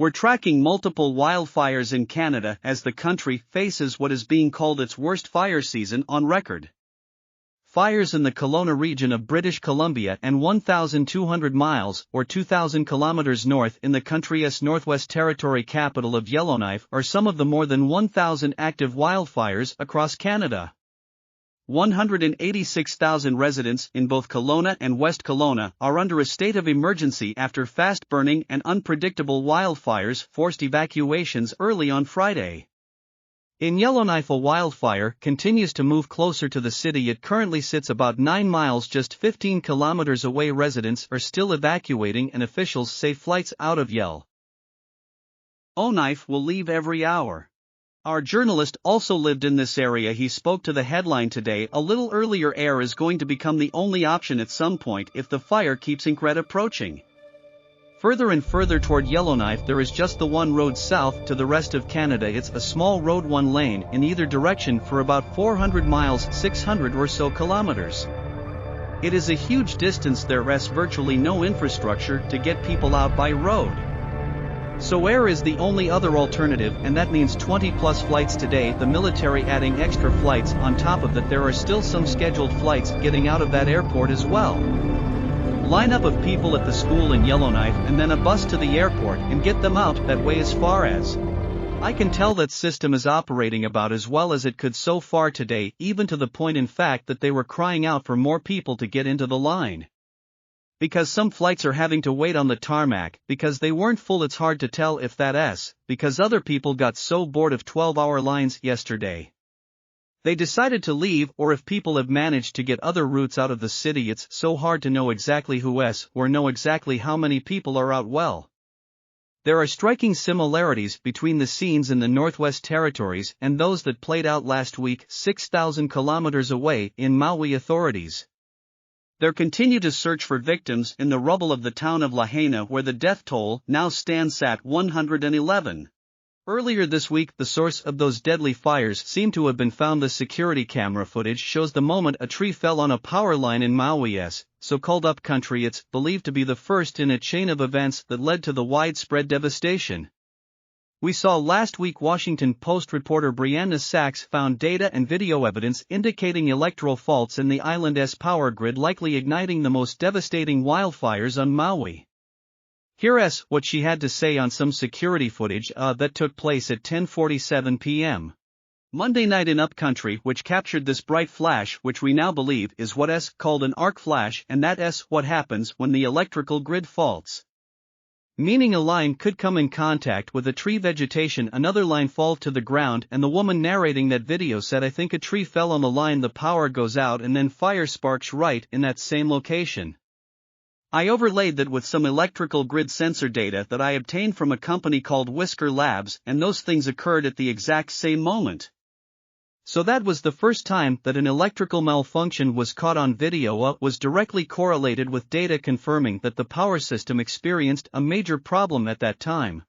We're tracking multiple wildfires in Canada as the country faces what is being called its worst fire season on record. Fires in the Kelowna region of British Columbia and 1,200 miles or 2,000 kilometers north in the country's Northwest Territory capital of Yellowknife are some of the more than 1,000 active wildfires across Canada. 186,000 residents in both Kelowna and West Kelowna are under a state of emergency after fast-burning and unpredictable wildfires forced evacuations early on Friday. In Yellowknife, a wildfire continues to move closer to the city. It currently sits about 9 miles, just 15 kilometers away. Residents are still evacuating and officials say flights out of Yellowknife will leave every hour. Our journalist also lived in this area. He spoke to the headline today. A little earlier, air is going to become the only option at some point if the fire keeps approaching. Further and further toward Yellowknife, there is just the one road south. To the rest of Canada, it's a small road, one lane in either direction for about 400 miles, 600 or so kilometers. It is a huge distance. There's virtually no infrastructure to get people out by road. So air is the only other alternative, and that means 20+ flights today, the military adding extra flights. On top of that, there are still some scheduled flights getting out of that airport as well. Lineup of people at the school in Yellowknife and then a bus to the airport and get them out that way. As far as I can tell, that system is operating about as well as it could so far today, even to the point in fact that they were crying out for more people to get into the line. Because some flights are having to wait on the tarmac because they weren't full. It's hard to tell if that's because other people got so bored of 12-hour lines yesterday they decided to leave, or if people have managed to get other routes out of the city. It's so hard to know exactly or know exactly how many people are out. Well, there are striking similarities between the scenes in the Northwest Territories and those that played out last week 6,000 kilometers away in Maui. Authorities there continue to search for victims in the rubble of the town of Lahaina, where the death toll now stands at 111. Earlier this week, the source of those deadly fires seemed to have been found. The security camera footage shows the moment a tree fell on a power line in Maui's so-called upcountry. It's believed to be the first in a chain of events that led to the widespread devastation we saw last week. Washington Post reporter Brianna Sachs found data and video evidence indicating electrical faults in the island's power grid, likely igniting the most devastating wildfires on Maui. Here's what she had to say on some security footage that took place at 10:47 p.m. Monday night in upcountry, which captured this bright flash, which we now believe is what's called an arc flash, and that's what happens when the electrical grid faults. Meaning a line could come in contact with a tree vegetation, another line fall to the ground, and the woman narrating that video said, "I think a tree fell on the line, the power goes out and then fire sparks right in that same location." I overlaid that with some electrical grid sensor data that I obtained from a company called Whisker Labs, and those things occurred at the exact same moment. So that was the first time that an electrical malfunction was caught on video. Was directly correlated with data confirming that the power system experienced a major problem at that time.